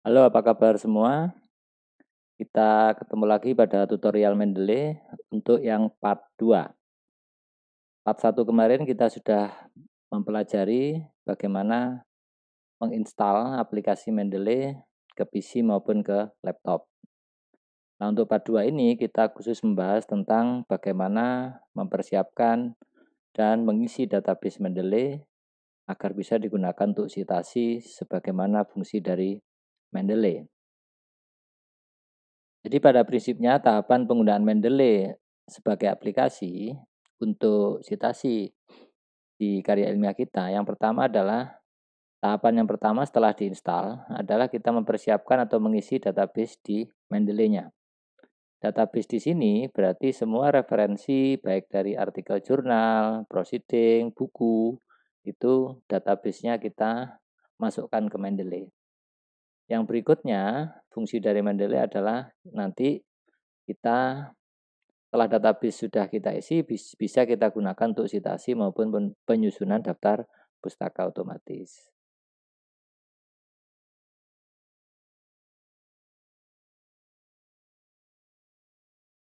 Halo, apa kabar semua? Kita ketemu lagi pada tutorial Mendeley untuk yang part 2. Part 1 kemarin kita sudah mempelajari bagaimana menginstal aplikasi Mendeley ke PC maupun ke laptop. Nah, untuk part 2 ini kita khusus membahas tentang bagaimana mempersiapkan dan mengisi database Mendeley agar bisa digunakan untuk citasi sebagaimana fungsi dari Mendeley. Jadi pada prinsipnya tahapan penggunaan Mendeley sebagai aplikasi untuk citasi di karya ilmiah kita, yang pertama adalah tahapan yang pertama setelah diinstal adalah kita mempersiapkan atau mengisi database di Mendeley-nya. Database di sini berarti semua referensi baik dari artikel jurnal, proceeding, buku, itu database-nya kita masukkan ke Mendeley. Yang berikutnya, fungsi dari Mendeley adalah nanti kita setelah database sudah kita isi, bisa kita gunakan untuk citasi maupun penyusunan daftar pustaka otomatis.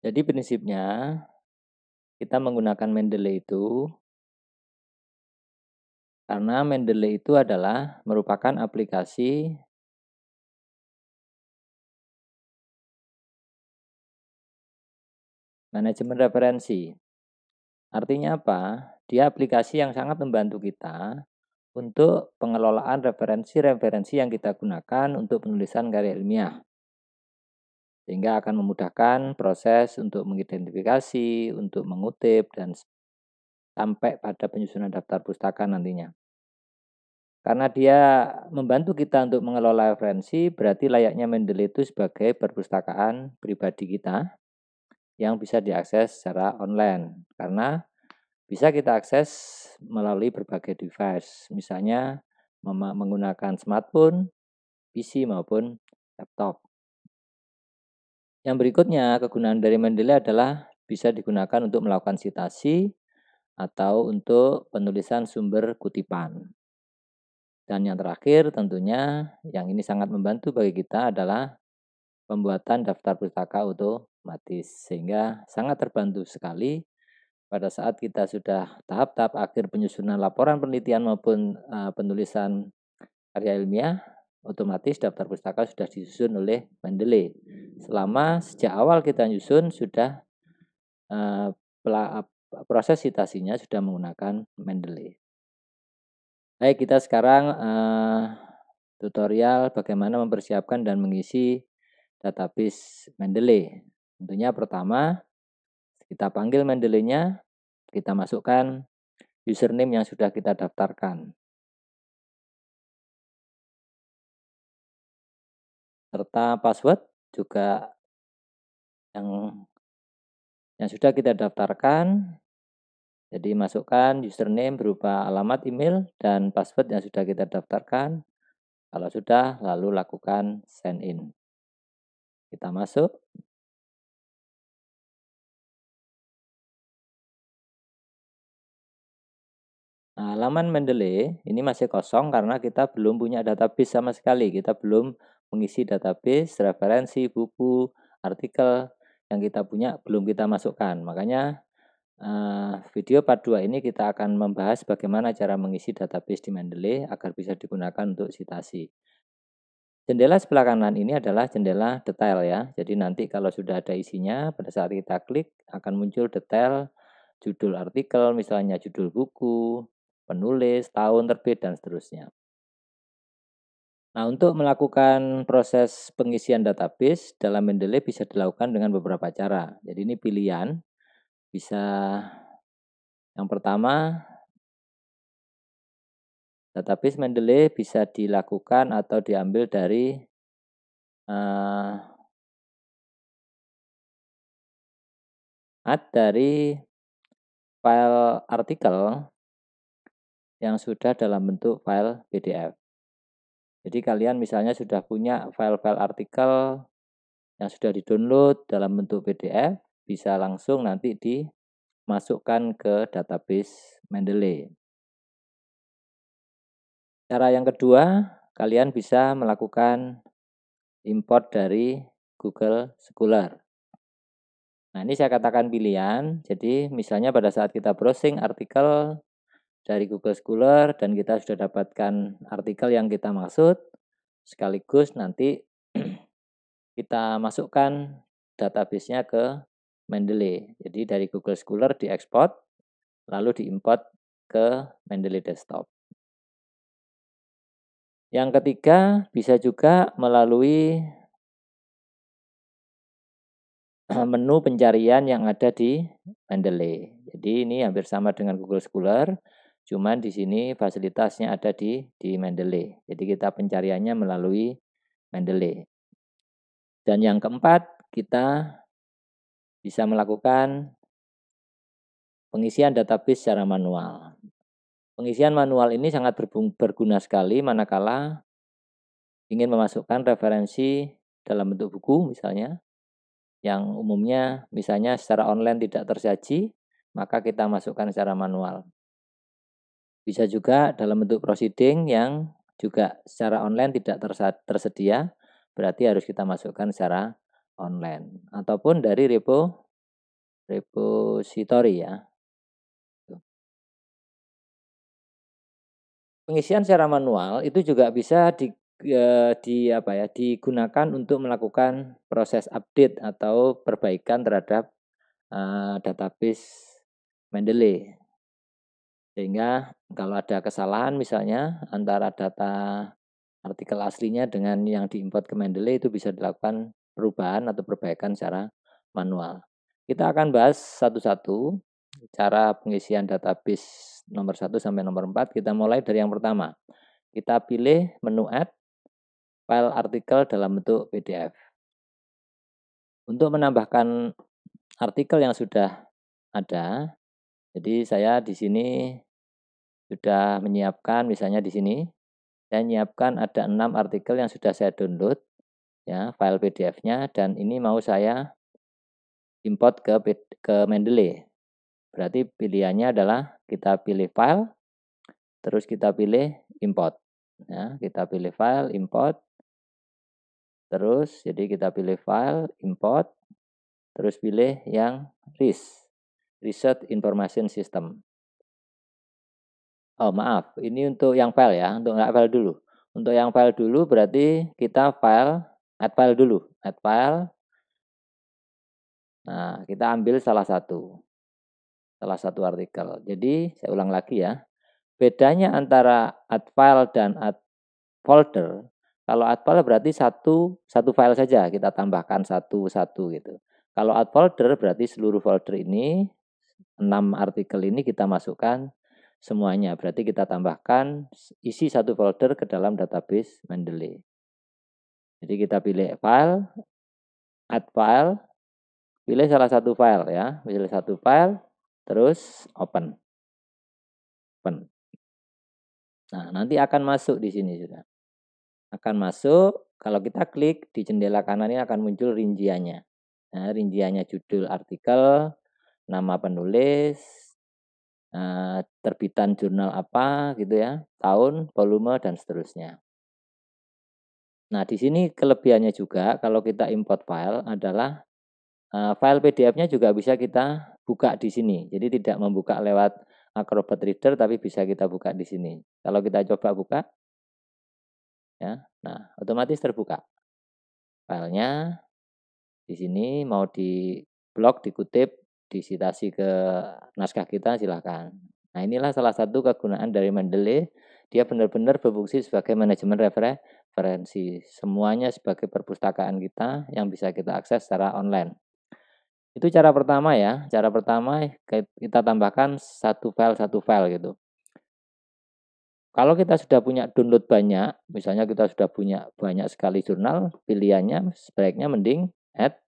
Jadi prinsipnya kita menggunakan Mendeley itu karena Mendeley itu adalah merupakan aplikasi manajemen referensi. Artinya apa? Dia aplikasi yang sangat membantu kita untuk pengelolaan referensi-referensi yang kita gunakan untuk penulisan karya ilmiah. Sehingga akan memudahkan proses untuk mengidentifikasi, untuk mengutip, dan sampai pada penyusunan daftar pustaka nantinya. Karena dia membantu kita untuk mengelola referensi, berarti layaknya Mendeley itu sebagai perpustakaan pribadi kita yang bisa diakses secara online. Karena bisa kita akses melalui berbagai device, misalnya menggunakan smartphone, PC maupun laptop. Yang berikutnya, kegunaan dari Mendeley adalah bisa digunakan untuk melakukan citasi atau untuk penulisan sumber kutipan. Dan yang terakhir tentunya yang ini sangat membantu bagi kita adalah pembuatan daftar pustaka otomatis. Sehingga sangat terbantu sekali pada saat kita sudah tahap-tahap akhir penyusunan laporan penelitian maupun penulisan karya ilmiah, otomatis daftar pustaka sudah disusun oleh Mendeley. Selama sejak awal kita nyusun sudah proses citasinya sudah menggunakan Mendeley. Baik, kita sekarang tutorial bagaimana mempersiapkan dan mengisi database Mendeley. Tentunya pertama kita panggil Mendeley-nya, kita masukkan username yang sudah kita daftarkan serta password juga yang sudah kita daftarkan. Jadi masukkan username berupa alamat email dan password yang sudah kita daftarkan. Kalau sudah, lalu lakukan sign in. Kita masuk. Nah, halaman Mendeley ini masih kosong karena kita belum punya database sama sekali. Kita belum mengisi database, referensi, buku, artikel yang kita punya belum kita masukkan. Makanya video part 2 ini kita akan membahas bagaimana cara mengisi database di Mendeley agar bisa digunakan untuk citasi. Jendela sebelah kanan ini adalah jendela detail ya. Jadi nanti kalau sudah ada isinya, pada saat kita klik akan muncul detail judul artikel, misalnya judul buku, penulis, tahun terbit, dan seterusnya. Nah, untuk melakukan proses pengisian database dalam Mendeley bisa dilakukan dengan beberapa cara. Jadi ini pilihan, bisa yang pertama, database Mendeley bisa dilakukan atau diambil dari file artikel yang sudah dalam bentuk file PDF. Jadi kalian misalnya sudah punya file-file artikel yang sudah di-download dalam bentuk PDF, bisa langsung nanti dimasukkan ke database Mendeley. Cara yang kedua, kalian bisa melakukan import dari Google Scholar. Nah, ini saya katakan pilihan. Jadi, misalnya pada saat kita browsing artikel dari Google Scholar dan kita sudah dapatkan artikel yang kita maksud, sekaligus nanti kita masukkan database-nya ke Mendeley. Jadi dari Google Scholar diekspor, lalu diimport ke Mendeley Desktop. Yang ketiga, bisa juga melalui menu pencarian yang ada di Mendeley. Jadi ini hampir sama dengan Google Scholar, cuman di sini fasilitasnya ada di Mendeley. Jadi kita pencariannya melalui Mendeley. Dan yang keempat, kita bisa melakukan pengisian database secara manual. Pengisian manual ini sangat berguna sekali manakala ingin memasukkan referensi dalam bentuk buku misalnya, yang umumnya misalnya secara online tidak tersaji, maka kita masukkan secara manual. Bisa juga dalam bentuk proceeding yang juga secara online tidak tersedia, berarti harus kita masukkan secara online. Ataupun dari repository ya. Pengisian secara manual itu juga bisa digunakan untuk melakukan proses update atau perbaikan terhadap database Mendeley. Sehingga kalau ada kesalahan misalnya antara data artikel aslinya dengan yang diimport ke Mendeley itu bisa dilakukan perubahan atau perbaikan secara manual. Kita akan bahas satu-satu cara pengisian database nomor 1 sampai nomor 4. Kita mulai dari yang pertama. Kita pilih menu add file artikel dalam bentuk PDF. Untuk menambahkan artikel yang sudah ada, jadi saya di sini sudah menyiapkan misalnya di sini saya menyiapkan ada 6 artikel yang sudah saya download ya, file PDF-nya dan ini mau saya import ke Mendeley. Berarti pilihannya adalah kita pilih file terus kita pilih import. Ya, kita pilih file, import. Terus jadi kita pilih file, import, terus pilih yang Research Information System. Oh maaf, ini untuk yang file ya, untuk nggak file dulu. Untuk yang file dulu berarti kita add file dulu, add file. Nah, kita ambil salah satu artikel. Jadi saya ulang lagi ya, bedanya antara add file dan add folder, kalau add file berarti satu file saja, kita tambahkan satu gitu. Kalau add folder berarti seluruh folder ini, 6 artikel ini kita masukkan semuanya. Berarti kita tambahkan isi satu folder ke dalam database Mendeley. Jadi kita pilih file, add file, pilih salah satu file ya, pilih satu file, terus open. Nah, nanti akan masuk di sini sudah. Akan masuk, kalau kita klik di jendela kanan ini akan muncul rinciannya. Nah, rinciannya judul artikel, nama penulis, terbitan jurnal apa gitu ya, tahun, volume dan seterusnya. Nah, di sini kelebihannya juga kalau kita import file adalah file PDF-nya juga bisa kita buka di sini. Jadi tidak membuka lewat Acrobat Reader tapi bisa kita buka di sini. Kalau kita coba buka ya. Nah, otomatis terbuka. Filenya di sini mau di blok, dikutip, disitasi ke naskah kita silakan. Nah, inilah salah satu kegunaan dari Mendeley. Dia benar-benar berfungsi sebagai manajemen referensi. Semuanya sebagai perpustakaan kita yang bisa kita akses secara online. Itu cara pertama ya. Cara pertama kita tambahkan satu file gitu. Kalau kita sudah punya download banyak, misalnya kita sudah punya banyak sekali jurnal, pilihannya sebaiknya mending add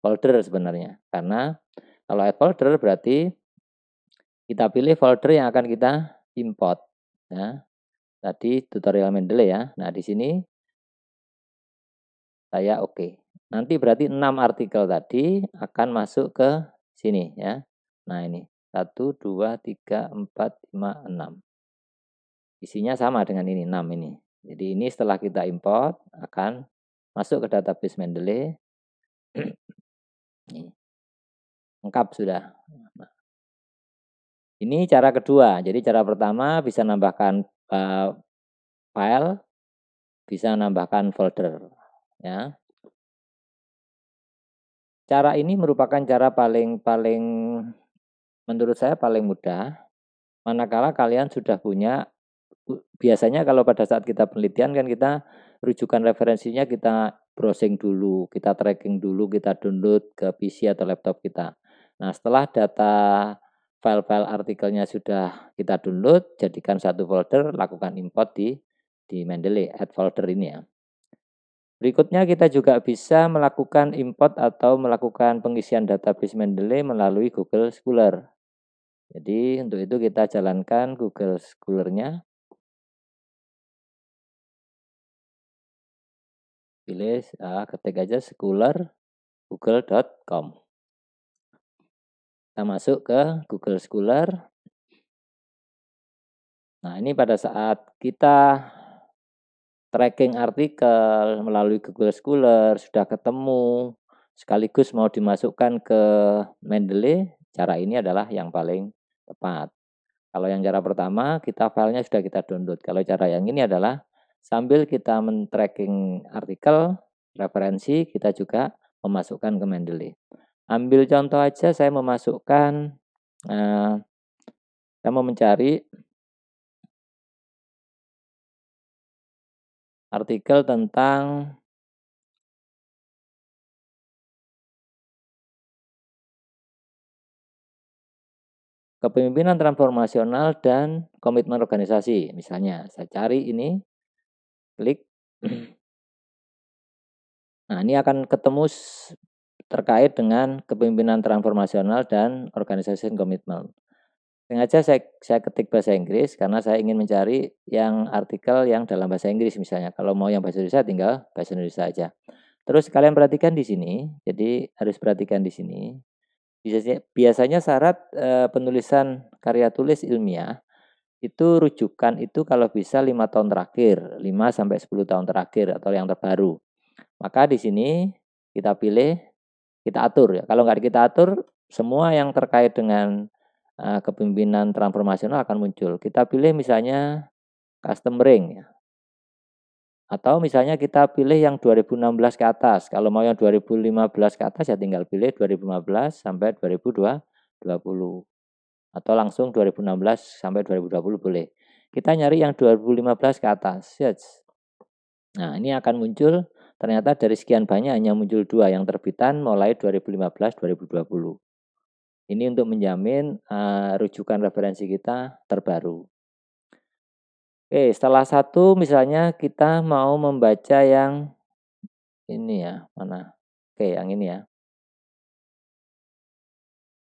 folder sebenarnya. Karena kalau add folder berarti kita pilih folder yang akan kita import. Ya. Tadi tutorial Mendeley ya. Nah, di sini saya oke. Nanti berarti 6 artikel tadi akan masuk ke sini ya. Nah, ini 1, 2, 3, 4, 5, 6. Isinya sama dengan ini, 6 ini. Jadi ini setelah kita import akan masuk ke database Mendeley. Nih, lengkap sudah. Nah, ini cara kedua. Jadi cara pertama bisa nambahkan file, bisa nambahkan folder. Ya. Cara ini merupakan cara paling menurut saya paling mudah. Manakala kalian sudah punya, biasanya kalau pada saat kita penelitian kan kita rujukan referensinya kita browsing dulu, kita tracking dulu, kita download ke PC atau laptop kita. Nah, setelah data file-file artikelnya sudah kita download, jadikan satu folder, lakukan import di Mendeley, add folder ini ya. Berikutnya kita juga bisa melakukan import atau melakukan pengisian database Mendeley melalui Google Scholar. Jadi untuk itu kita jalankan Google Scholar-nya. Pilih, ketik aja Scholar google.com. Kita masuk ke Google Scholar. Nah, ini pada saat kita tracking artikel melalui Google Scholar, sudah ketemu, sekaligus mau dimasukkan ke Mendeley, cara ini adalah yang paling tepat. Kalau yang cara pertama, kita filenya sudah kita download. Kalau cara yang ini adalah sambil kita men-tracking artikel, referensi, kita juga memasukkan ke Mendeley. Ambil contoh aja, saya memasukkan, saya mau mencari artikel tentang kepemimpinan transformasional dan komitmen organisasi. Misalnya, saya cari ini, klik. Nah, ini akan ketemu terkait dengan kepemimpinan transformasional dan organization commitment. Sengaja saya ketik bahasa Inggris karena saya ingin mencari yang artikel yang dalam bahasa Inggris misalnya. Kalau mau yang bahasa Indonesia tinggal bahasa Indonesia aja. Terus kalian perhatikan di sini, jadi harus perhatikan di sini. Biasanya syarat penulisan karya tulis ilmiah itu rujukan itu kalau bisa 5 tahun terakhir, 5 sampai 10 tahun terakhir atau yang terbaru. Maka di sini kita pilih, kita atur ya. Kalau nggak kita atur, semua yang terkait dengan kepemimpinan transformasional akan muncul. Kita pilih misalnya custom ring ya. Atau misalnya kita pilih yang 2016 ke atas. Kalau mau yang 2015 ke atas ya tinggal pilih 2015 sampai 2020. Atau langsung 2016 sampai 2020 boleh. Kita nyari yang 2015 ke atas. Yes. Nah, ini akan muncul, ternyata dari sekian banyak hanya muncul 2 yang terbitan mulai 2015-2020. Ini untuk menjamin rujukan referensi kita terbaru. Oke, setelah satu misalnya kita mau membaca yang ini ya, mana? Oke, yang ini ya.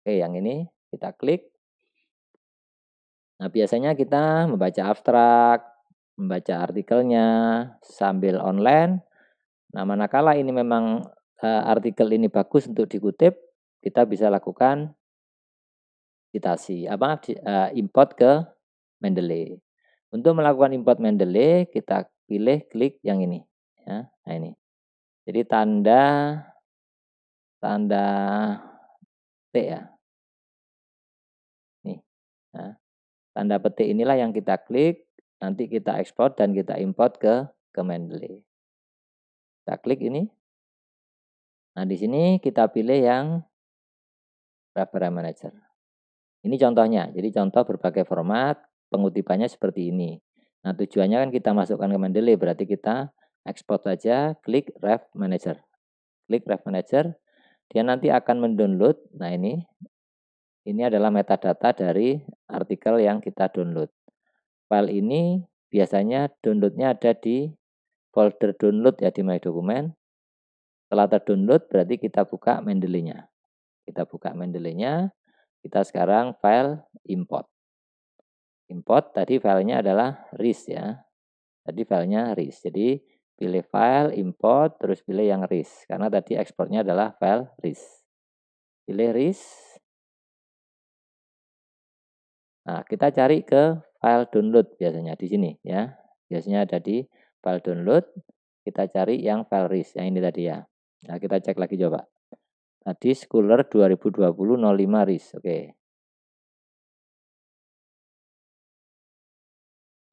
Oke, yang ini kita klik. Nah, biasanya kita membaca abstrak, membaca artikelnya sambil online. Nah, manakala ini memang artikel ini bagus untuk dikutip, kita bisa lakukan citasi, import ke Mendeley. Untuk melakukan import Mendeley, kita pilih klik yang ini, ya. Nah, ini. Jadi tanda T ya. Nih. Nah, tanda petik inilah yang kita klik, nanti kita ekspor dan kita import ke Mendeley. Kita klik ini. Nah, di sini kita pilih yang Reference Manager. Ini contohnya. Jadi contoh berbagai format, pengutipannya seperti ini. Nah, tujuannya kan kita masukkan ke Mendeley, berarti kita ekspor saja, klik Ref Manager. Klik Ref Manager, dia nanti akan mendownload. Nah, ini adalah metadata dari artikel yang kita download. File ini biasanya downloadnya ada di folder download ya di My Document. Setelah terdownload berarti kita buka Mendeley-nya. Kita buka Mendeley-nya, kita sekarang file import. Import tadi filenya adalah RIS ya. Tadi filenya RIS. Jadi pilih file, import, terus pilih yang RIS. Karena tadi ekspornya adalah file RIS. Pilih RIS. Nah, kita cari ke file download biasanya di sini ya. Biasanya ada di file download. kita cari yang file RIS, yang ini tadi ya. Nah, kita cek lagi coba. Tadi Schooler 2020-05 RIS, oke.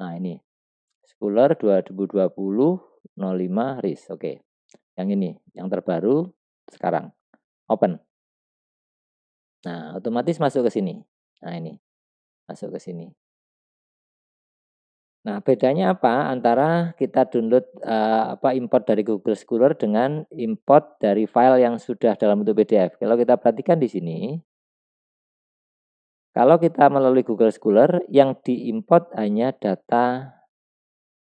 Nah, ini Schooler 2020-05 RIS, oke. Yang ini, yang terbaru sekarang. Open. Nah, otomatis masuk ke sini. Nah, ini masuk ke sini. Nah, bedanya apa antara kita download import dari Google Scholar dengan import dari file yang sudah dalam bentuk PDF. Kalau kita perhatikan di sini, kalau kita melalui Google Scholar yang diimport hanya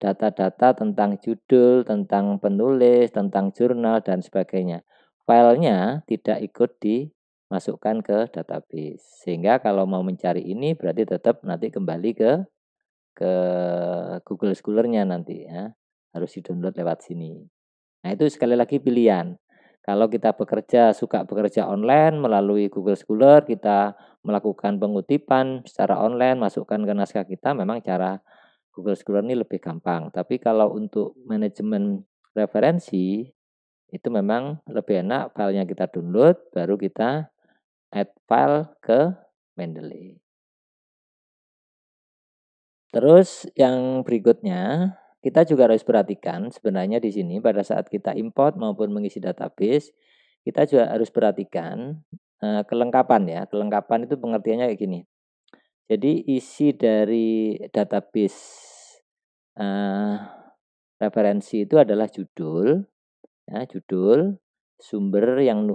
data-data tentang judul, tentang penulis, tentang jurnal dan sebagainya. Filenya tidak ikut dimasukkan ke database. Sehingga kalau mau mencari ini berarti tetap nanti kembali ke Google Scholar-nya nanti ya, harus di-download lewat sini. Nah, itu sekali lagi pilihan. Kalau kita suka bekerja online melalui Google Scholar, kita melakukan pengutipan secara online, masukkan ke naskah kita, memang cara Google Scholar ini lebih gampang. Tapi kalau untuk manajemen referensi, itu memang lebih enak filenya kita download, baru kita add file ke Mendeley. Terus yang berikutnya, kita juga harus perhatikan sebenarnya di sini pada saat kita import maupun mengisi database, kita juga harus perhatikan kelengkapan ya. Kelengkapan itu pengertiannya kayak gini. Jadi isi dari database referensi itu adalah judul, ya, judul, sumber yang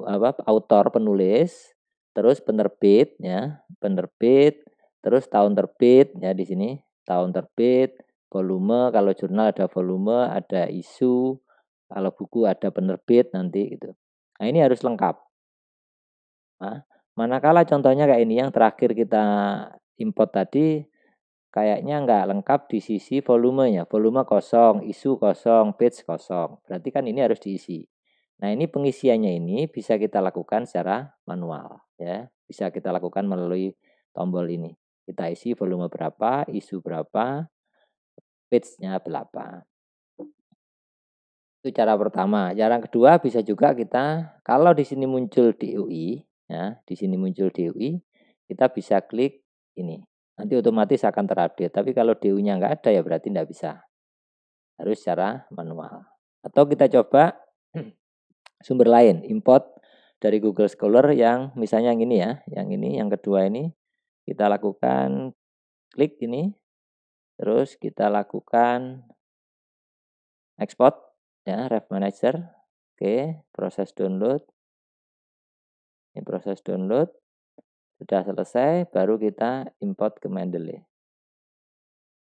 autor penulis, terus penerbit ya, penerbit, terus tahun terbit ya di sini, tahun terbit, volume, kalau jurnal ada volume, ada isu, kalau buku ada penerbit nanti gitu. Nah, ini harus lengkap. Nah, manakala contohnya kayak ini yang terakhir kita import tadi kayaknya nggak lengkap di sisi volumenya, volume kosong, isu kosong, page kosong. Berarti kan ini harus diisi. Nah, ini pengisiannya ini bisa kita lakukan secara manual ya. Bisa kita lakukan melalui tombol ini. Kita isi volume berapa, isu berapa, page-nya berapa. Itu cara pertama. Cara kedua bisa juga kita kalau di sini muncul DOI ya, di sini muncul DOI, kita bisa klik ini. Nanti otomatis akan terupdate. Tapi kalau DOI-nya nggak ada ya berarti nggak bisa. Harus secara manual. Atau kita coba sumber lain, import dari Google Scholar yang misalnya yang ini ya, yang ini, yang kedua ini, kita lakukan klik ini, terus kita lakukan export ya, Ref Manager. Oke, proses download. Ini proses download. Sudah selesai, baru kita import ke Mendeley.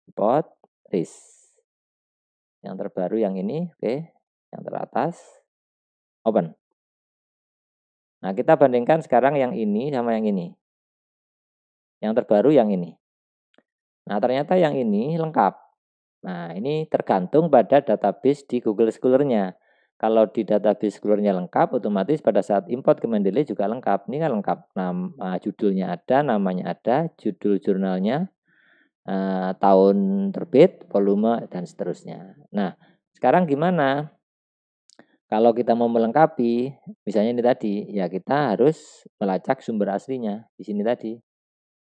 Import, RIS. Yang terbaru yang ini, oke. Yang teratas, open. Nah, kita bandingkan sekarang yang ini sama yang ini. Yang terbaru yang ini. Nah, ternyata yang ini lengkap. Nah, ini tergantung pada database di Google Scholar-nya. Kalau di database Scholar-nya lengkap, otomatis pada saat import ke Mendeley juga lengkap. Ini kan lengkap. Judulnya ada, namanya ada, judul jurnalnya, tahun terbit, volume, dan seterusnya. Nah, sekarang gimana? Kalau kita mau melengkapi, misalnya ini tadi, ya kita harus melacak sumber aslinya di sini tadi.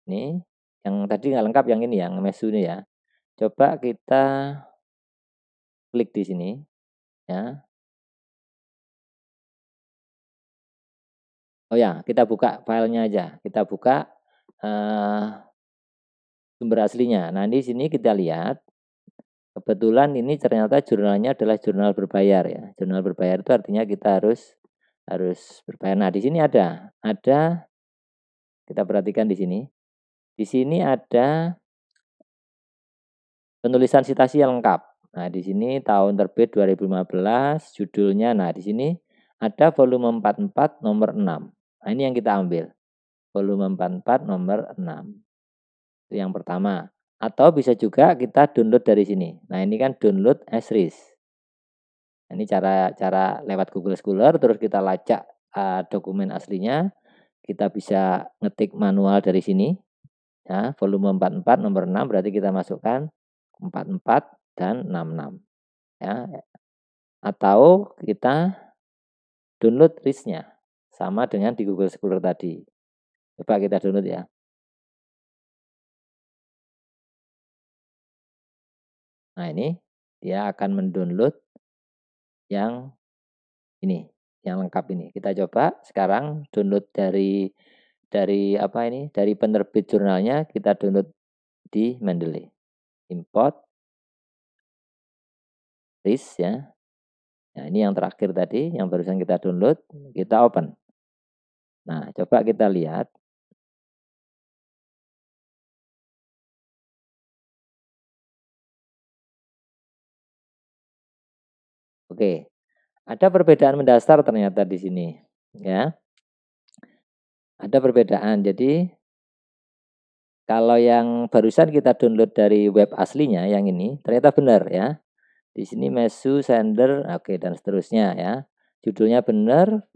Ini yang tadi nggak lengkap yang ini yang mesu ini ya. Coba kita klik di sini ya. Oh ya, kita buka filenya aja. Kita buka sumber aslinya. Nah, di sini kita lihat kebetulan ini ternyata jurnalnya adalah jurnal berbayar ya. Jurnal berbayar itu artinya kita harus berbayar. Nah, di sini ada kita perhatikan di sini. Di sini ada penulisan citasi yang lengkap. Nah, di sini tahun terbit 2015, judulnya. Nah, di sini ada volume 44 nomor 6. Nah, ini yang kita ambil. Volume 44 nomor 6. Itu yang pertama. Atau bisa juga kita download dari sini. Nah, ini kan download as RIS. Ini cara lewat Google Scholar, terus kita lacak dokumen aslinya. Kita bisa ngetik manual dari sini. Ya, volume 44 nomor 6 berarti kita masukkan 44 dan 66. Ya. Atau kita download listnya. Sama dengan di Google Scholar tadi. Coba kita download ya. Nah ini dia akan mendownload yang ini, yang lengkap ini. Kita coba sekarang download dari apa ini? Dari penerbit jurnalnya kita download di Mendeley. Import list ya. Nah, ini yang terakhir tadi yang barusan kita download, kita open. Nah, coba kita lihat. Oke. Ada perbedaan mendasar ternyata di sini, ya. Ada perbedaan. Jadi kalau yang barusan kita download dari web aslinya yang ini ternyata benar ya. Di sini Mesu, Sender, oke dan seterusnya ya. Judulnya benar,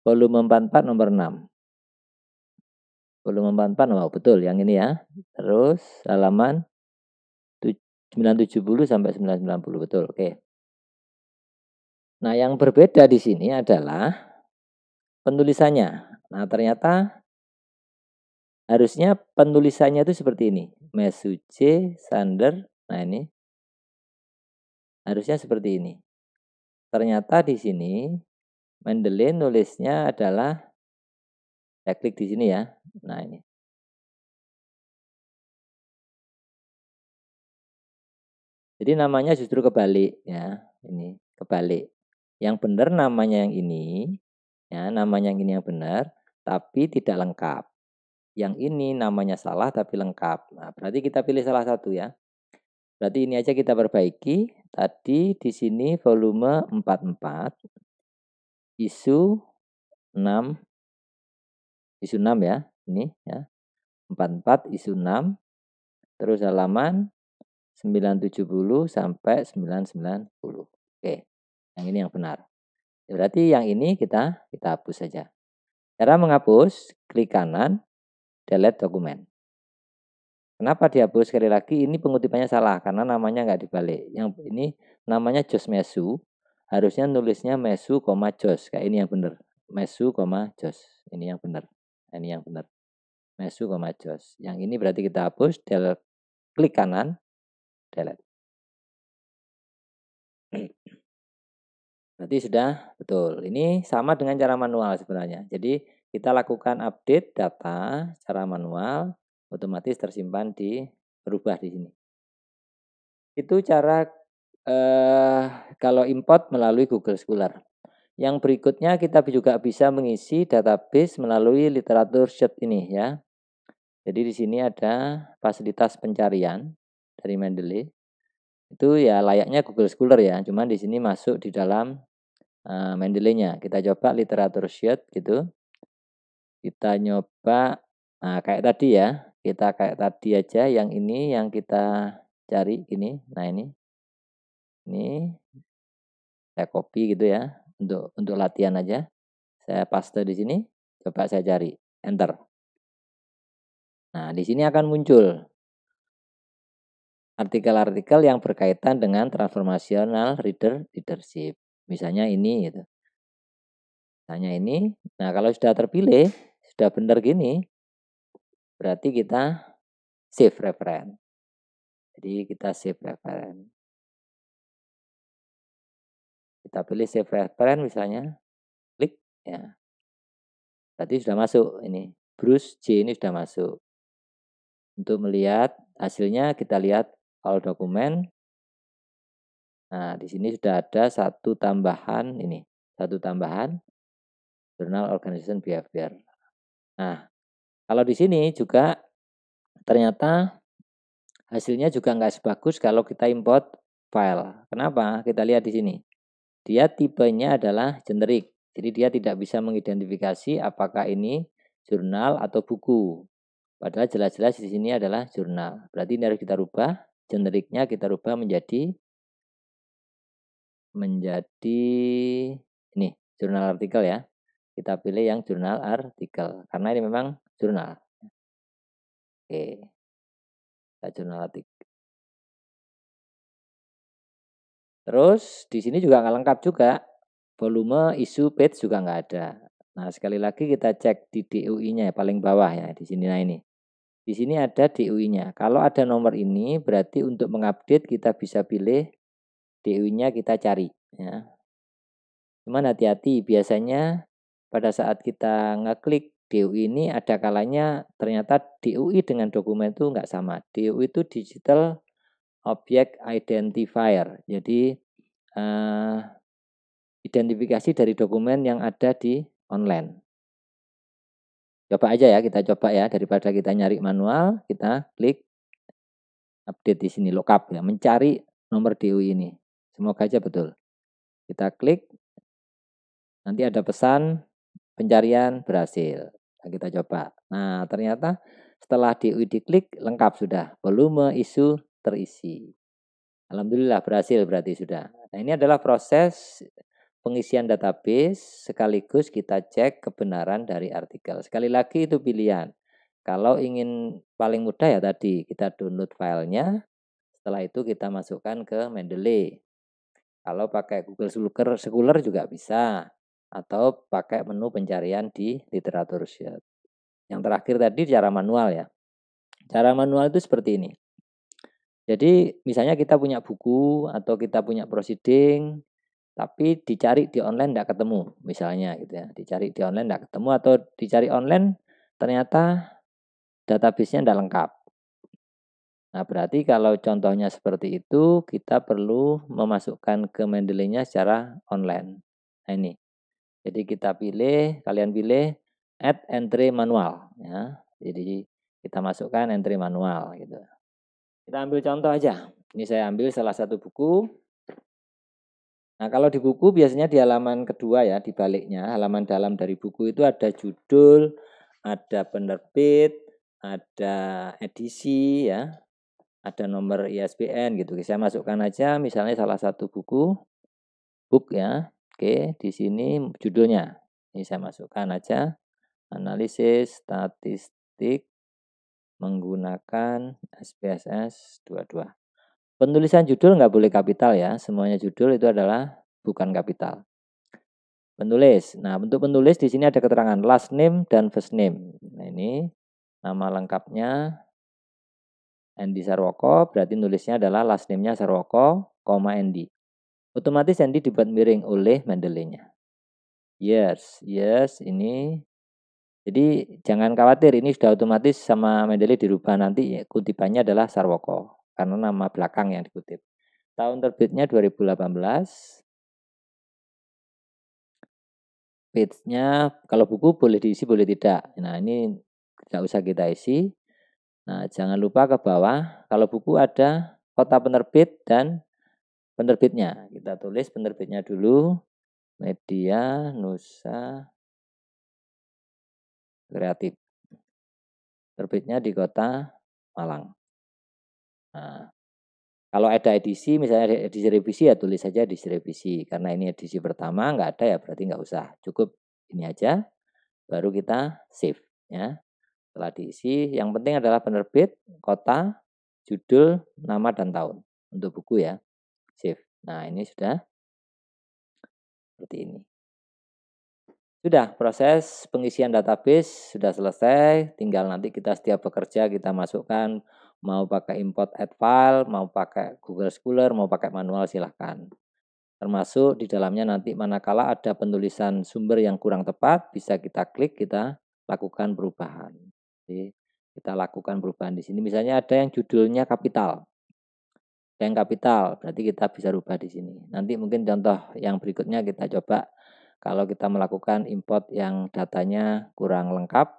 volume 44 nomor 6. Volume 44, oh betul yang ini ya. Terus halaman 970 sampai 990 betul. Oke. Nah, yang berbeda di sini adalah penulisannya. Nah, ternyata harusnya penulisannya itu seperti ini. Mesu C, Sander. Nah, ini harusnya seperti ini. Ternyata di sini Mendeley nulisnya adalah saya klik di sini ya. Nah, ini. Jadi namanya justru kebalik ya. Ini kebalik. Yang benar namanya yang ini, ya, namanya yang ini yang benar, tapi tidak lengkap. Yang ini namanya salah tapi lengkap. Nah, berarti kita pilih salah satu ya. Berarti ini aja kita perbaiki. Tadi di sini volume 44, isu 6, isu 6 ya. Ini ya. 44 isu 6, terus halaman 970 sampai 990. Oke. Yang ini yang benar. Berarti yang ini kita hapus saja. Cara menghapus, klik kanan, delete dokumen. Kenapa dihapus? Sekali lagi ini pengutipannya salah karena namanya nggak dibalik. Yang ini namanya Jos Mesu, harusnya nulisnya Mesu, Jos. Kayak ini yang benar. Mesu, Jos. Ini yang benar. Ini yang benar. Mesu, Jos. Yang ini berarti kita hapus, delete, klik kanan, delete. Berarti sudah betul. Ini sama dengan cara manual sebenarnya. Jadi kita lakukan update data secara manual, otomatis tersimpan di berubah di sini. Itu cara kalau import melalui Google Scholar. Yang berikutnya kita juga bisa mengisi database melalui literatur sheet ini ya. Jadi di sini ada fasilitas pencarian dari Mendeley. Itu ya layaknya Google Scholar ya, cuman di sini masuk di dalam Mendeley-nya. Kita coba literatur sheet gitu. Kita nyoba kayak tadi ya. Kita kayak tadi aja yang ini yang kita cari ini. Nah, ini saya copy gitu ya untuk latihan aja. Saya paste di sini. Coba saya cari, enter. Nah, di sini akan muncul artikel-artikel yang berkaitan dengan transformational leadership. Misalnya ini gitu. Misalnya ini. Nah, kalau sudah terpilih, sudah benar gini, berarti kita save reference. Jadi kita save reference. Kita pilih save reference misalnya, klik ya. Berarti sudah masuk ini. Bruce J ini sudah masuk. Untuk melihat hasilnya kita lihat all dokumen. Nah, di sini sudah ada satu tambahan ini, satu tambahan Journal Organization Behavior. Nah, kalau di sini juga ternyata hasilnya juga nggak sebagus kalau kita import file. Kenapa? Kita lihat di sini. Dia tipenya adalah generik. Jadi dia tidak bisa mengidentifikasi apakah ini jurnal atau buku. Padahal jelas-jelas di sini adalah jurnal. Berarti ini harus kita rubah. Generiknya kita rubah menjadi ini jurnal artikel ya. Kita pilih yang jurnal artikel karena ini memang jurnal. Oke. Kita jurnal artikel. Terus di sini juga nggak lengkap juga. Volume, isu, page juga nggak ada. Nah, sekali lagi kita cek di DUI-nya ya, paling bawah ya, di sini. Nah ini. Di sini ada DUI-nya. Kalau ada nomor ini, berarti untuk mengupdate kita bisa pilih DUI-nya kita cari. Ya. Cuman hati-hati, biasanya pada saat kita ngeklik DUI ini ada kalanya ternyata DUI dengan dokumen itu nggak sama. DUI itu Digital Object Identifier. Jadi identifikasi dari dokumen yang ada di online. Coba aja ya, kita coba ya, daripada kita nyari manual, kita klik update di sini, lookup ya, mencari nomor DUI ini. Semoga aja betul. Kita klik, nanti ada pesan pencarian berhasil. Nah, kita coba. Nah, ternyata setelah DUI diklik, lengkap sudah. Volume isu terisi. Alhamdulillah berhasil berarti sudah. Nah, ini adalah proses pengisian database sekaligus kita cek kebenaran dari artikel. Sekali lagi itu pilihan. Kalau ingin paling mudah ya tadi kita download filenya, setelah itu kita masukkan ke Mendeley. Kalau pakai Google Scholar juga bisa, atau pakai menu pencarian di literatur search. Yang terakhir tadi cara manual ya. Cara manual itu seperti ini. Jadi misalnya kita punya buku atau kita punya proceeding, tapi dicari di online tidak ketemu, misalnya gitu ya. Dicari di online tidak ketemu atau dicari online ternyata database-nya tidak lengkap. Nah, berarti kalau contohnya seperti itu, kita perlu memasukkan ke Mendeley-nya secara online. Nah, ini. Jadi kita pilih, kalian pilih add entry manual ya. Jadi kita masukkan entry manual gitu. Kita ambil contoh aja. Ini saya ambil salah satu buku. Nah, kalau di buku biasanya di halaman kedua ya, di baliknya, halaman dalam dari buku itu ada judul, ada penerbit, ada edisi ya, ada nomor ISBN gitu. Saya masukkan aja misalnya salah satu buku, book ya. Oke, di sini judulnya. Ini saya masukkan aja, analisis statistik menggunakan SPSS 22. Penulisan judul nggak boleh kapital ya, semuanya judul itu adalah bukan kapital. Penulis. Nah, untuk penulis di sini ada keterangan last name dan first name. Nah, ini nama lengkapnya Andy Sarwoko, berarti nulisnya adalah last name-nya Sarwoko, Andy. Otomatis Andy dibuat miring oleh Mendeley-nya. Yes, ini. Jadi jangan khawatir, ini sudah otomatis sama Mendeley dirubah nanti ya, kutipannya adalah Sarwoko karena nama belakang yang dikutip. Tahun terbitnya 2018. Page-nya kalau buku boleh diisi boleh tidak. Nah, ini tidak usah kita isi. Nah, jangan lupa ke bawah kalau buku ada kota penerbit dan penerbitnya. Kita tulis penerbitnya dulu. Media Nusa Kreatif. Terbitnya di kota Malang. Nah, kalau ada edisi, misalnya edisi revisi ya tulis saja edisi revisi. Karena ini edisi pertama, nggak ada ya berarti nggak usah. Cukup ini aja, baru kita save. Ya. Setelah diisi, yang penting adalah penerbit, kota, judul, nama, dan tahun. Untuk buku ya, save. Nah, ini sudah seperti ini. Sudah, proses pengisian database sudah selesai. Tinggal nanti kita setiap bekerja kita masukkan, mau pakai import add file, mau pakai Google Scholar, mau pakai manual silahkan. Termasuk di dalamnya nanti manakala ada penulisan sumber yang kurang tepat, bisa kita klik, kita lakukan perubahan. Jadi, kita lakukan perubahan di sini. Misalnya ada yang judulnya kapital. Yang kapital, berarti kita bisa rubah di sini. Nanti mungkin contoh yang berikutnya kita coba kalau kita melakukan import yang datanya kurang lengkap,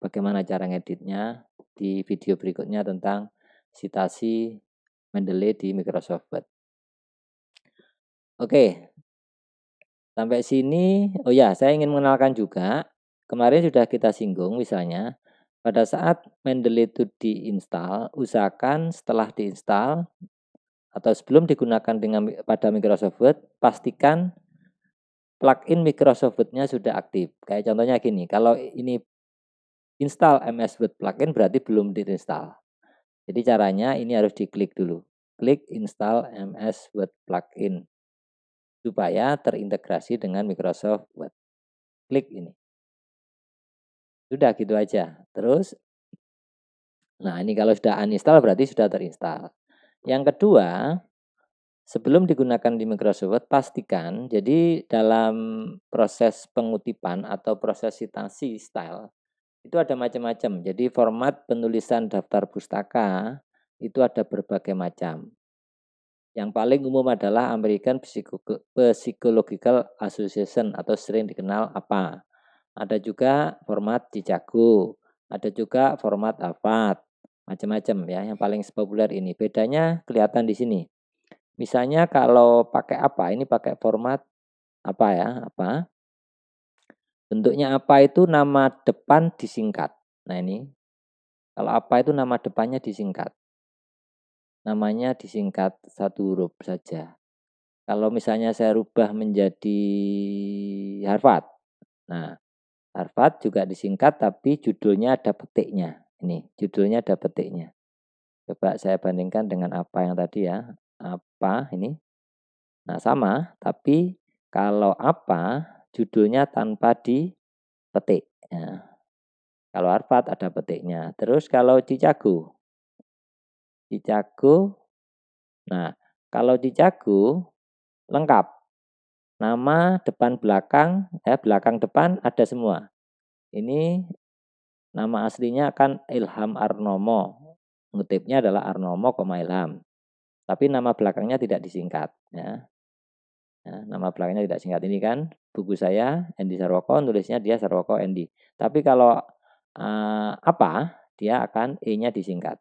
bagaimana cara ngeditnya di video berikutnya tentang citasi Mendeley di Microsoft Word. Oke, sampai sini, oh ya saya ingin mengenalkan juga, kemarin sudah kita singgung misalnya, pada saat Mendeley itu diinstal, usahakan setelah diinstal, atau sebelum digunakan pada Microsoft Word, pastikan plugin Microsoft Word-nya sudah aktif. Kayak contohnya gini, kalau ini install MS Word plugin berarti belum diinstal. Jadi caranya ini harus diklik dulu. klik install MS Word plugin supaya terintegrasi dengan Microsoft Word. Klik ini. Sudah gitu aja. Terus, nah ini kalau sudah uninstall berarti sudah terinstall. Yang kedua, sebelum digunakan di Microsoft Word, pastikan, jadi dalam proses pengutipan atau proses citasi style, itu ada macam-macam. Jadi format penulisan daftar pustaka itu ada berbagai macam. Yang paling umum adalah American Psychological Association atau sering dikenal APA. Ada juga format Chicago, ada juga format APAT, macam-macam ya. Yang paling populer ini. Bedanya kelihatan di sini. Misalnya kalau pakai apa? Ini pakai format apa ya? Apa? Bentuknya apa itu nama depan disingkat. Nah ini, kalau apa itu nama depannya disingkat. Namanya disingkat satu huruf saja. Kalau misalnya saya rubah menjadi Harvard. Nah, Harvard juga disingkat tapi judulnya ada petiknya. Ini, judulnya ada petiknya. Coba saya bandingkan dengan apa yang tadi ya. Apa ini? Nah, sama, tapi kalau apa judulnya tanpa dipetik. Ya. Kalau Harvard ada petiknya. Terus kalau Chicago. Nah, kalau Chicago lengkap. Nama, depan, belakang, belakang depan ada semua. Ini nama aslinya kan Ilham Arnomo. Ngutipnya adalah Arnomo, Ilham. Tapi nama belakangnya tidak disingkat. Ya. Nah, nama belakangnya tidak singkat. Ini kan buku saya, Endi Sarwoko, nulisnya dia Sarwoko Endi. Tapi kalau apa, dia akan E-nya disingkat.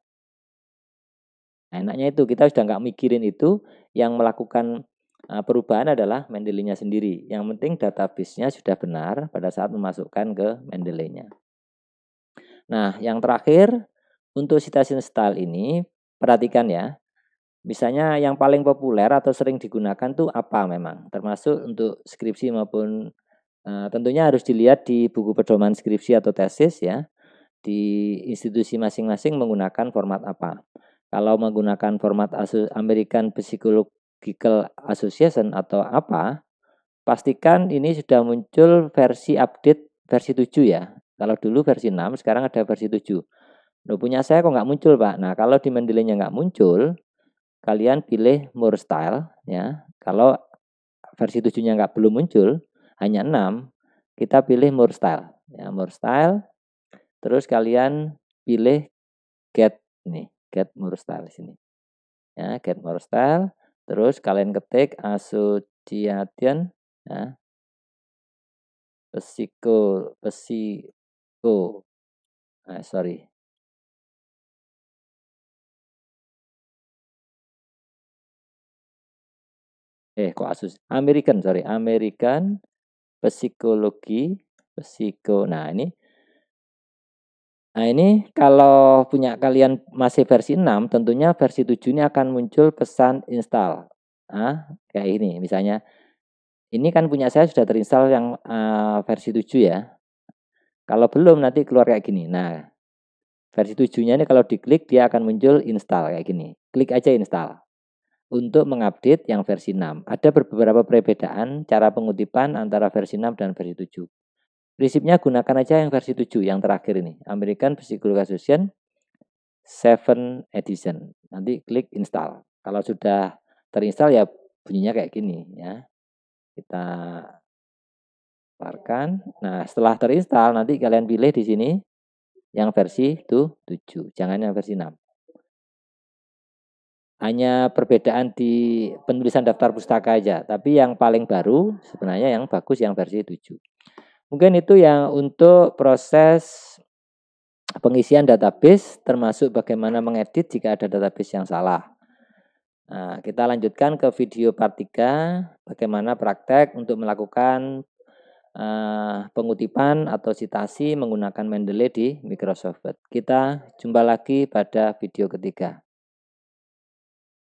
Nah, enaknya itu, kita sudah nggak mikirin itu, yang melakukan perubahan adalah Mendeley-nya sendiri. Yang penting database-nya sudah benar pada saat memasukkan ke Mendeley-nya. Nah, yang terakhir, untuk citation style ini, perhatikan ya. Misalnya yang paling populer atau sering digunakan tuh apa memang, termasuk untuk skripsi maupun tentunya harus dilihat di buku pedoman skripsi atau tesis ya, di institusi masing-masing menggunakan format apa. Kalau menggunakan format American Psychological Association atau apa, pastikan ini sudah muncul versi update versi 7 ya. Kalau dulu versi 6, sekarang ada versi 7. Loh, punya saya kok nggak muncul Pak? Nah, kalau di Mendeley-nya nggak muncul, kalian pilih more style ya. Kalau versi 7-nya belum muncul, hanya 6, kita pilih more style. Ya, more style. Terus kalian pilih get nih, get more style di sini. Ya, get more style. Terus kalian ketik association ya. Pesiko. Sorry. Kok American Psikologi, Nah, ini kalau punya kalian masih versi 6, tentunya versi 7 ini akan muncul pesan install. Nah, kayak ini misalnya. Ini kan punya saya sudah terinstall yang versi 7 ya. Kalau belum nanti keluar kayak gini. Nah, versi 7-nya ini kalau diklik dia akan muncul install kayak gini. Klik aja install. Untuk mengupdate yang versi 6. Ada beberapa perbedaan cara pengutipan antara versi 6 dan versi 7. Prinsipnya gunakan aja yang versi 7 yang terakhir ini. American Psychological Association 7 Edition. Nanti klik install. Kalau sudah terinstall ya bunyinya kayak gini ya. Kita keluarkan. Nah, setelah terinstall nanti kalian pilih di sini yang versi 7, jangan yang versi 6. Hanya perbedaan di penulisan daftar pustaka aja, tapi yang paling baru sebenarnya yang bagus yang versi 7. Mungkin itu yang untuk proses pengisian database, termasuk bagaimana mengedit jika ada database yang salah. Nah, kita lanjutkan ke video part 3, bagaimana praktek untuk melakukan pengutipan atau citasi menggunakan Mendeley di Microsoft Word. Kita jumpa lagi pada video ketiga.